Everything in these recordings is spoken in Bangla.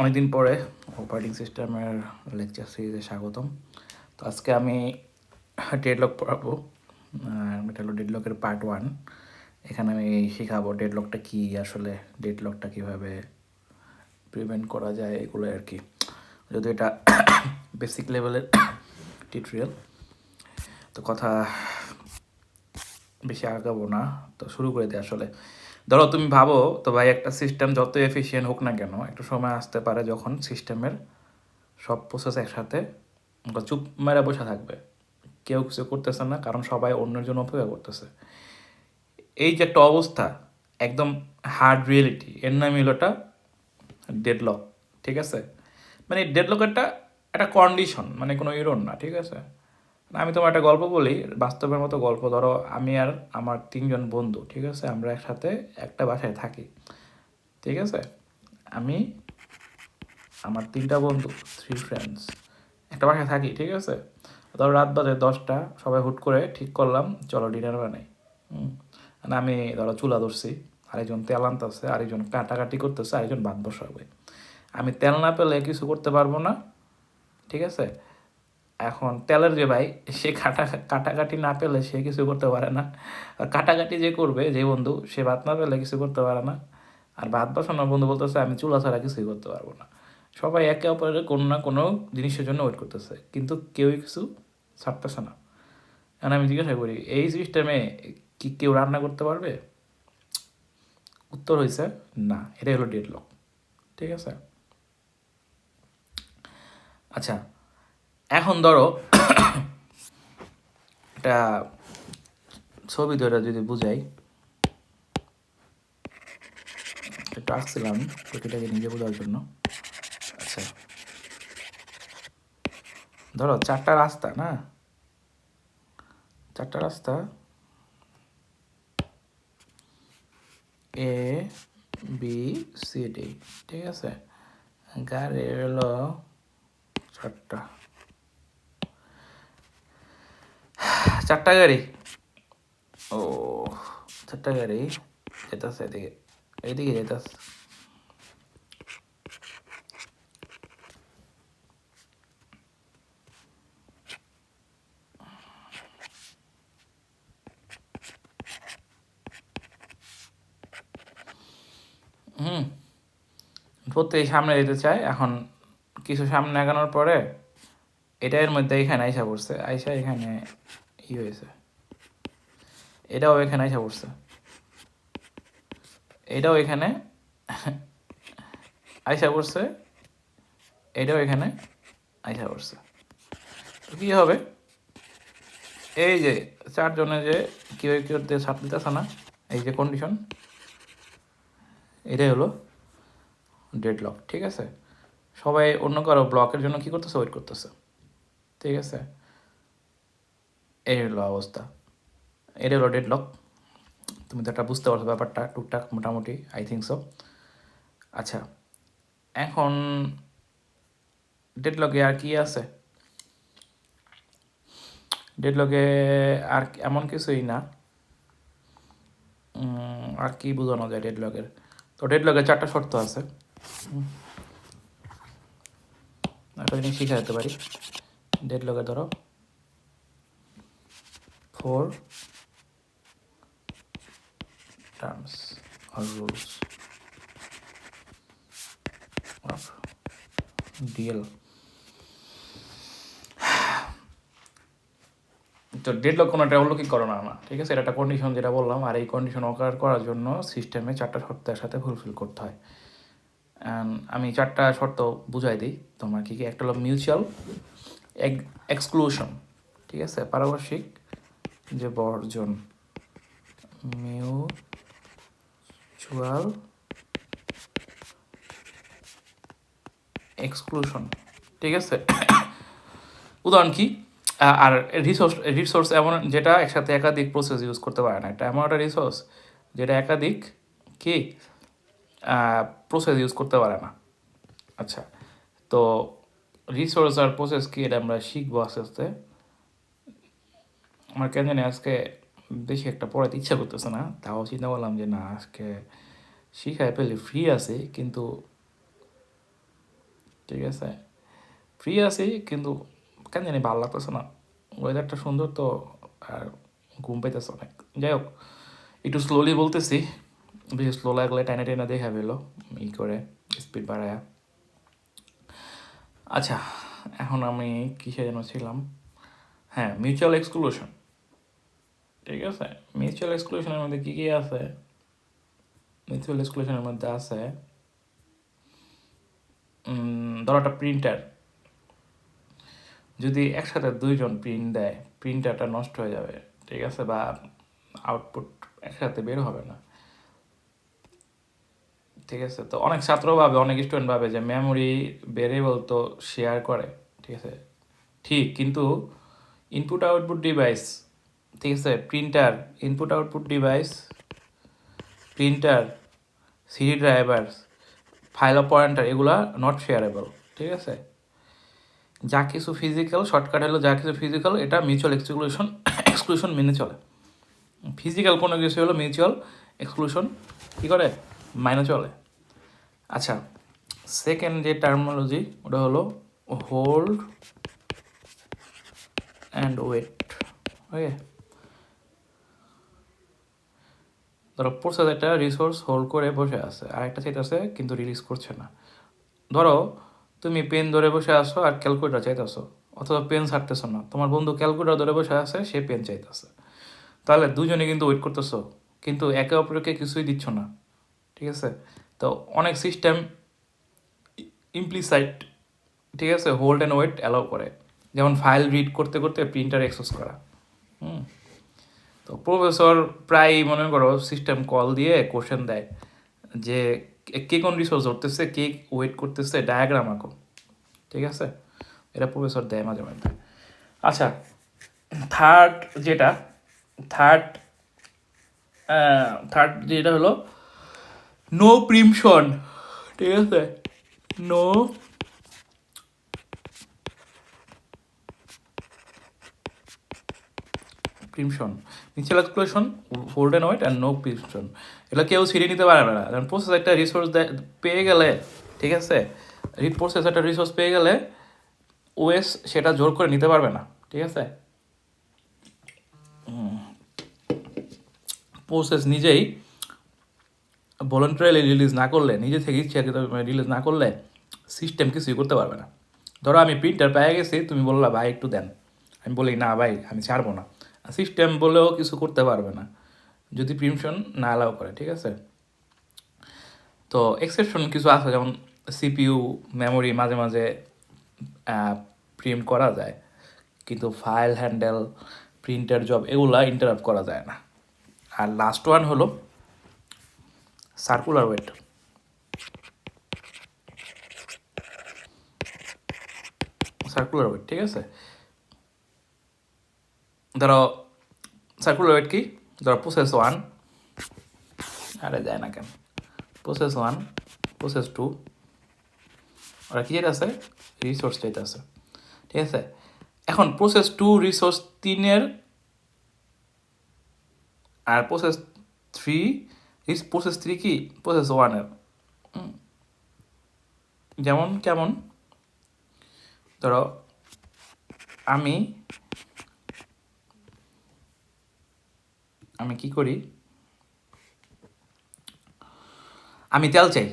অনেকদিন পরে অপারেটিং সিস্টেমের লেকচার সিরিজে স্বাগতম। তো আজকে আমি ডেডলক পড়াবো। এটা হলো ডেডলকের পার্ট 1। এখানে আমি শেখাবো ডেডলকটা কী, আসলে ডেডলকটা কীভাবে প্রিভেন্ট করা যায়, এগুলো আর কি। যদি এটা বেসিক লেভেলের টিউটোরিয়াল, তো কথা বেশি আগাবো না, তো শুরু করে দিই। আসলে ধরো তুমি ভাবো তো ভাই, একটা সিস্টেম যত এফিসিয়েন্ট হোক না কেন, একটা সময় আসতে পারে যখন সিস্টেমের সব প্রসেস একসাথে চুপ মেরে বসে থাকবে, কেউ কিছু করতেছে না, কারণ সবাই অন্যের জন্য অপেক্ষা করতেছে। এই যে একটা অবস্থা, একদম হার্ড রিয়েলিটি, এর নাম হলোটা ডেডলক। ঠিক আছে, মানে ডেডলক একটা একটা কন্ডিশন, মানে কোনো ইরোর না। ঠিক আছে, আমি তোমার একটা গল্প বলি, বাস্তবের মতো গল্প। ধরো আমি আর আমার 3জন বন্ধু, ঠিক আছে, আমরা একসাথে একটা বাসায় থাকি। ঠিক আছে, আমি আমার 3টা বন্ধু, 3 ফ্রেন্ডস, একটা বাসায় থাকি। ঠিক আছে, ধরো রাত বাজে 10টা, সবাই হুট করে ঠিক করলাম চলো ডিনার বানাই। আমি ধরো চুলা ধরছি, আরেকজন তেল আনতেছে, আরেকজন কাটাকাটি করতেছে, আরেকজন ভাত বসাবে। আমি তেল না পেলে কিছু করতে পারবো না। ঠিক আছে, এখন তেলের যে ভাই, সে কাটাকাটি না পেলে সে কিছু করতে পারে না। আর কাটাকাটি যে করবে যে বন্ধু, সে ভাত না পেলে কিছু করতে পারে না। আর ভাত বসানোর বন্ধু বলতেছে আমি চুলা ছাড়া কিছুই করতে পারবো না। সবাই একে অপরের কোনো না কোনো জিনিসের জন্য ওয়েট করতেছে, কিন্তু কেউই কিছু ছাড়তেছে না। এখন আমি জিজ্ঞাসা করি, এই সিস্টেমে কি কেউ রান্না করতে পারবে? উত্তর হয়েছে না, এটাই হলো ডেডলক। ঠিক আছে, আচ্ছা এখন ধরো একটা ছবি ধরে যদি বুঝাই, একটু আসছিলাম প্রতিটাকে নিজে বোঝার জন্য। আচ্ছা ধরো 4টা রাস্তা, না 4টা রাস্তা, এ বি সি ডি। ঠিক আছে, গাড়ি হলো 4টা গাড়ি। ও 4টা গাড়ি যেতেছে এদিকে, এইদিকে যেতেছে। প্রত্যেক সামনে যেতে চায়। এখন কিছু সামনে আগানোর পরে এটা এর মধ্যে এখানে আইসা পড়ছে, আইসা এখানে ই হয়েছে, এটাও এখানে আইসা পড়ছে, এটাও এখানে আইসা পড়ছে, এটাও এখানে আইসা পড়ছে। তো কী হবে, এই যে 4জনে যে কেউ কেউ ছাড় দিতেছে না, এই যে কন্ডিশন, এটাই হলো ডেডলক। ঠিক আছে, সবাই অন্য কারো ব্লকের জন্য কী করতেছে, ওয়েট করতেছে। ঠিক আছে, এই হলো অবস্থা, এটা হলো ডেডলক। তুমি তো একটা বুঝতে পারছো ব্যাপারটা টুকটাক মোটামুটি, আই থিঙ্ক সো। আচ্ছা এখন ডেডলকে আর কি আছে? ডেডলকে আর এমন কিছুই না। আর কি বোঝানো যায় ডেডলকের? তো ডেডলকের 4টা শর্ত আছে। একটা জিনিস শিখে যেতে পারি ডেডলকে। ধরো 4 terms or rules of DL. তো ডেডলক কোনো একটা অলৌকিক করো না, ঠিক আছে, এটা একটা কন্ডিশন যেটা বললাম, আর এই কন্ডিশন অকার করার জন্য সিস্টেমে 4টা শর্তের সাথে ফুলফিল করতে হয়। আমি 4টা শর্ত বুঝাই দিই তোমার কি কি। একটা হলো মিউচুয়াল এক্সক্লুশন, ঠিক আছে, পারপারস্বিক যে বর্জন, মিউচুয়াল এক্সক্লুশন। ঠিক আছে, উদাহরণ কি? আর রিসোর্স এমন যেটা একসাথে একাধিক প্রসেস ইউজ করতে পারে না। এটা এমন একটা রিসোর্স যেটা একাধিক কি প্রসেস ইউজ করতে পারে না। আচ্ছা, তো রিসোর্স আর প্রসেস কি, এটা আমরা শিখবো আস্তে আস্তে। আমার কেন জানি আজকে বেশি একটা পড়াতে ইচ্ছা করতেছে না, তাও চিন্তা করলাম যে না, আজকে শিখায় পেলে ফ্রি আছে, কিন্তু ঠিক আছে, ফ্রি আছি কিন্তু কেন জানি ভালো লাগতেছে না, ওয়েদারটা সুন্দর তো, আর ঘুম পাইতেছে অনেক। যাই হোক, একটু স্লোলি বলতেছি, বেশি স্লো লাগলে টাইনা টাইনা দেখা পেলো করে স্পিড বাড়ায়া। আচ্ছা, এখন আমি কিসে যেন ছিলাম, হ্যাঁ, মিউচুয়াল এক্সক্লুশন। ঠিক আছে, মিউচুয়াল এক্সক্লুশনের মধ্যে কী কী আছে? মিউচুয়াল এক্সক্লুশনের মধ্যে আছে, ধরো একটা প্রিন্টার, যদি একসাথে দুইজন প্রিন্ট দেয়, প্রিন্টারটা নষ্ট হয়ে যাবে, ঠিক আছে, বা আউটপুট একসাথে বের হবে না। ঠিক আছে, তো অনেক ছাত্র ভাবে, অনেক স্টুডেন্ট ভাবে যে মেমোরি ভেরিয়েবল তো শেয়ার করে, ঠিক আছে, ঠিক, কিন্তু ইনপুট আউটপুট ডিভাইস, ঠিক আছে, printer, input output device, printer, CD driver, file pointer, এগুলা নট শেয়ারেবল। ঠিক আছে, যা কিছু ফিজিক্যাল, শর্টকাট হলো যা কিছু ফিজিক্যাল, এটা মিউচুয়াল এক্সক্লুশন মেনে চলে। ফিজিক্যাল কোনো কিছু হলো মিউচুয়াল এক্সক্লুশন কী করে, মাইনে চলে। আচ্ছা, সেকেন্ড যে টার্মিনোলজি ওটা হলো হোল্ড অ্যান্ড ওয়েট। ওকে, ধরো প্রসেস একটা রিসোর্স হোল্ড করে বসে আছে, আর একটা চাইতেছে কিন্তু রিলিজ করছে না। ধরো তুমি পেন ধরে বসে আসো আর ক্যালকুলেটার চাইতেছো, অথবা পেন ছাড়তেছো না, তোমার বন্ধু ক্যালকুলেটার ধরে বসে আছে, সে পেন চাইতেছে, তাহলে দুজনে কিন্তু ওয়েট করতেছো, কিন্তু একে অপরকে কিছুই দিচ্ছ না। ঠিক আছে, তো অনেক সিস্টেম ইমপ্লিসাইট, ঠিক আছে, হোল্ড অ্যান্ড ওয়েট অ্যালাউ করে, যেমন ফাইল রিড করতে করতে প্রিন্টার অ্যাক্সেস করা। তো প্রফেসর প্রায় মনে করো সিস্টেম কল দিয়ে কোশ্চেন দেয় যে কে কোন রিসোর্স ধরতেছে, কে ওয়েট করতেছে, ডায়াগ্রাম আঁকো। ঠিক আছে, এটা প্রফেসর দেয় মাঝে মাঝে। আচ্ছা, থার্ড যেটা, থার্ড থার্ড যেটা হলো নো প্রিমশন। ঠিক আছে, no preemption, mutual exclusion, hold and wait and no preemption, এগুলো কেউ ছিঁড়ে নিতে পারবে না। কারণ প্রসেস একটা রিসোর্স পেয়ে গেলে, ঠিক আছে, প্রসেস একটা রিসোর্স পেয়ে গেলে ওএস সেটা জোর করে নিতে পারবে না। ঠিক আছে, প্রসেস নিজেই ভলেন্টারিলি রিলিজ না করলে, নিজে থেকে ইচ্ছাকৃত রিলিজ না করলে সিস্টেম কিছুই করতে পারবে না। ধরো আমি প্রিন্টার পেয়ে গেছি, তুমি বললা ভাই একটু দেন, আমি বলি না ভাই আমি ছাড়বো না, সিস্টেম বলেও কিছু করতে পারবে না যদি প্রিমশন না অ্যালাউ করে। ঠিক আছে, তো এক্সেপশন কিছু আছে, যেমন সিপিইউ মেমোরি মাঝে মাঝে প্রিন্ট করা যায়, কিন্তু ফাইল হ্যান্ডেল, প্রিন্টার জব, এগুলা ইন্টারাপ্ট করা যায় না। আর লাস্ট ওয়ান হলো সার্কুলার ওয়েট। সার্কুলার ওয়েট, ঠিক আছে, ধরো সার্কুলার ওয়েট কি, ধরো প্রসেস ওয়ান, আরে যায় না কেন, প্রসেস ওয়ান, প্রসেস টু, ওরা কী চাইতেছে, রিসোর্স চাইতেছে। ঠিক আছে, এখন প্রসেস টু রিসোর্স তিনের, আর প্রসেস থ্রি, প্রসেস থ্রি কি প্রসেস ওয়ানের, যেমন কেমন, ধরো আমি আমি কি করি, আমি তেল চাই,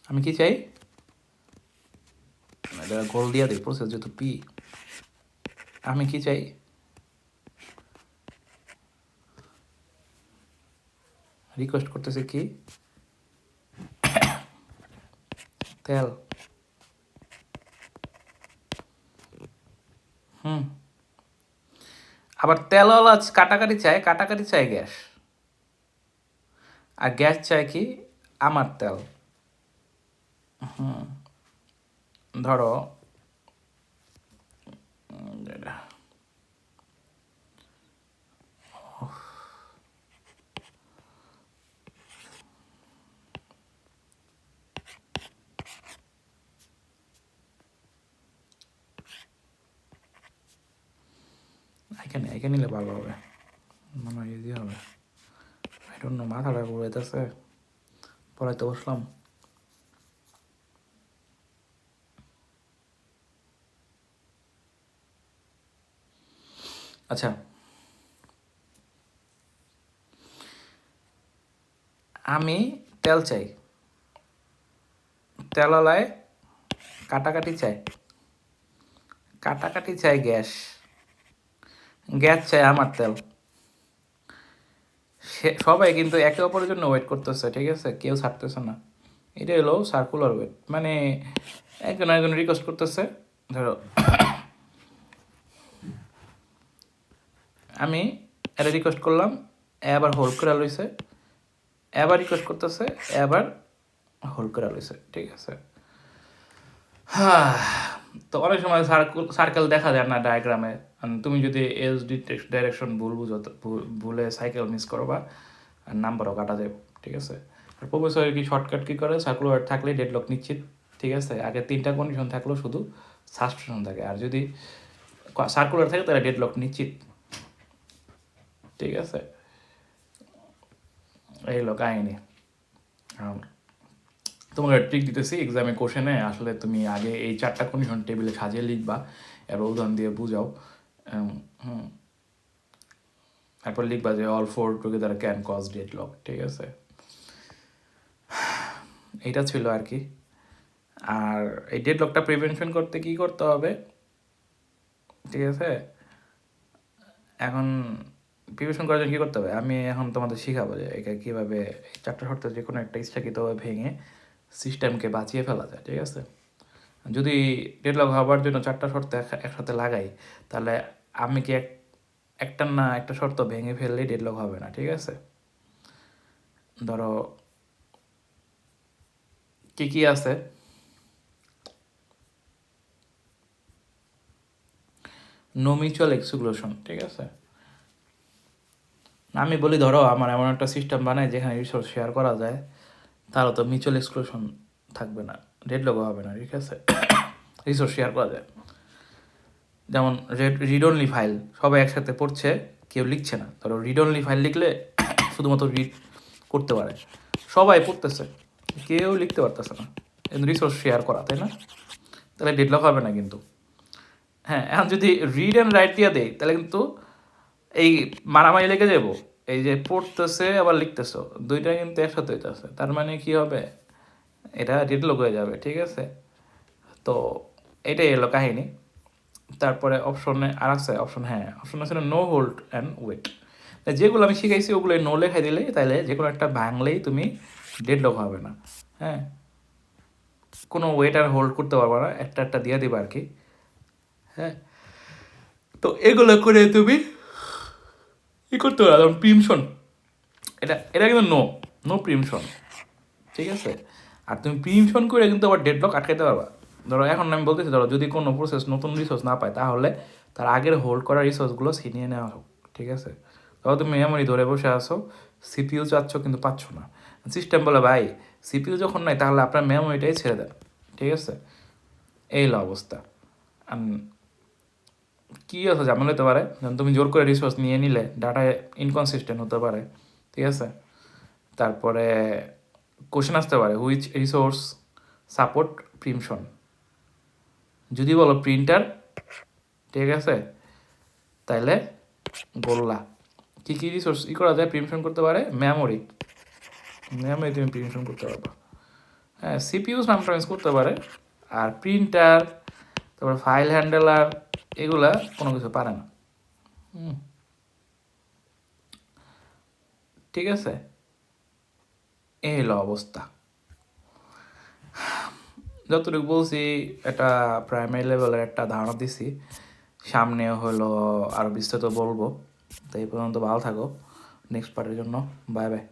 আমি কি চাই, গোল দিয়া দিই প্রসেস যেহেতু পি, আমি কি চাই, রিকোয়েস্ট করতেছে কি, তেল। আবার তেলওয়ালা কাটাকাটি চায়, কাটাকাটি চায় গ্যাস, আর গ্যাস চায় কি, আমার তেল। ধরো এখানে নিলে ভালো হবে, মনে হয় ইজি হবে। আই ডোন্ট নো, মাথাটা ঘুরাইতেছে, পড়াইতে বসলাম। আচ্ছা, আমি তেল চাই, তেলালায় কাটাকাটি চাই, কাটাকাটি চাই গ্যাস, গ্যাস চাই আমার তেল। সবাই কিন্তু একে অপরের জন্য ওয়েট করতেছে, ঠিক আছে, কেউ ছাড়তেছে না। এটা হলো সার্কুলার ওয়েট, মানে একজন একজন রিকোয়েস্ট করতেছে। ধরো আমি এটা রিকোয়েস্ট করলাম, এবার হোল্ড করে লইছে, এবার রিকোয়েস্ট করতেছে, এবার হোল্ড করে লইছে, ঠিক আছে। হ্যাঁ, তো অনেক সময় সার্কেল দেখা যায় না ডায়াগ্রামে। তুমি যদি এস ডাইরেকশন ভুল বুঝো, ভুলে সাইকেল মিস করো বা নাম্বারও কাটা যাবে, ঠিক আছে। আর প্রফেসর কি শর্টকাট কী করে, সার্কুলার থাকলে ডেডলক নিশ্চিত, ঠিক আছে। আগে 3টা কন্ডিশন থাকলেও শুধু সাবস্টিটিউশন থাকে, আর যদি সার্কুলার থাকে তাহলে ডেডলক নিশ্চিত, ঠিক আছে। এই হলো কাহিনী। তোমাকে ট্রিক দিতেছি, এক্সামে কোশ্চেনে আসলে তুমি আগে এই 4টা কন্ডিশন টেবিলে সাজিয়ে লিখবা, এবার উদাহরণ দিয়ে বুঝাও। তারপর লিখবা যে all 4 together can cause deadlock, ঠিক আছে। এইটা ছিল আর কি। আর এই ডেডলকটা প্রিভেনশন করতে কি করতে হবে, ঠিক আছে। এখন প্রিপারেশন করার জন্য কী করতে হবে, আমি এখন তোমাদের শিখাবো যে এটা কীভাবে 4টা শর্ত যে কোনো একটা ইচ্ছাকৃতভাবে ভেঙে সিস্টেমকে বাঁচিয়ে ফেলা যায়, ঠিক আছে। যদি ডেডলক হওয়ার জন্য 4টা শর্ত একসাথে লাগাই, তাহলে আমি কি একটা না একটা শর্ত ভেঙে ফেললেই ডেডলক হবে না, ঠিক আছে। ধরো কি কি আছে, নো মিউচুয়াল এক্সক্লুশন, ঠিক আছে। আমি বলি ধরো আমার এমন একটা সিস্টেম বানায় যেখানে রিসোর্স শেয়ার করা যায়, তাহলে তো মিউচুয়াল এক্সক্লুশন থাকবে না, ডেডলকও হবে না, ঠিক আছে। রিসোর্স শেয়ার করা যায়, যেমন রিড অনলি ফাইল সবাই একসাথে পড়ছে, কেউ লিখছে না। ধরো রিড অনলি ফাইল লিখলে শুধুমাত্র রিড করতে পারে, সবাই পড়তেছে, কেউ লিখতে পারতেছে না, কিন্তু রিসোর্স শেয়ার করা, তাই না? তাহলে ডেডলক হবে না কিন্তু। হ্যাঁ, এখন যদি রিড অ্যান্ড রাইট দিয়ে দেয় তাহলে কিন্তু এই মারামারি লেগে যাব। এই যে পড়তেছে আবার লিখতেছ, দুইটা কিন্তু একসাথে হইতেছে, তার মানে কি হবে, এটা ডেডলক হয়ে যাবে, ঠিক আছে। তো এটাই এলো কাহিনী। তারপরে অপশনে আর আছে অপশন, হ্যাঁ অপশন আছে নো হোল্ড অ্যান্ড ওয়েট। যেগুলো আমি শিখাইছি ওগুলো নো লেখাই দিলেই, তাহলে যে কোনো একটা ভাঙলেই তুমি ডেডলক হবে না। হ্যাঁ, কোনো ওয়েট আর হোল্ড করতে পারবো না, একটা একটা দিয়ে দিবা আর কি। হ্যাঁ, তো এগুলো করে তুমি ই করতে পারো, যেমন প্রিমশন, এটা এটা কিন্তু নো প্রিমশন, ঠিক আছে। আর তুমি প্রিমশন করে কিন্তু আবার ডেডলক আটকাইতে পারবা। ধরো এখন আমি বলতেছি, ধরো যদি কোনো প্রসেস নতুন রিসোর্স না পায়, তাহলে তার আগের হোল্ড করা রিসোর্সগুলো ছিনিয়ে নেওয়া হোক, ঠিক আছে। ধরো তুমি মেমোরি ধরে বসে আসো, সিপিইউ চাচ্ছ কিন্তু পাচ্ছ না, সিস্টেম বলে ভাই সিপিইউ যখন নাই তাহলে আপনার মেমোরিটাই ছেড়ে দেন, ঠিক আছে। এই হলো অবস্থা। কী আছে যেমন হতে পারে, যেমন তুমি জোর করে রিসোর্স নিয়ে নিলে ডাটা ইনকনসিস্টেন্ট হতে পারে, ঠিক আছে। তারপরে কোশ্চেন আসতে পারে হুইচ রিসোর্স সাপোর্ট প্রিমশন, যদি বলো প্রিন্টার, ঠিক আছে, তাইলে বললা কী কী রিসোর্স ই করা যায় প্রিমশন করতে পারে, মেমোরি তুমি প্রিমশন করতে পারবা। হ্যাঁ, সিপিইউ সামটাইমস করতে পারে, আর প্রিন্টার, তারপর ফাইল হ্যান্ডেলার, এগুলা কোনো কিছু পারে না। ঠিক আছে, এই হলো অবস্থা। যতটুকু বলছি এটা প্রাইমারি লেভেলের একটা ধারণা দিছি, সামনে হলো আরও বিস্তারিত বলবো। তো এই পর্যন্ত ভালো থাকো, নেক্সট পার্টের জন্য বাই বাই।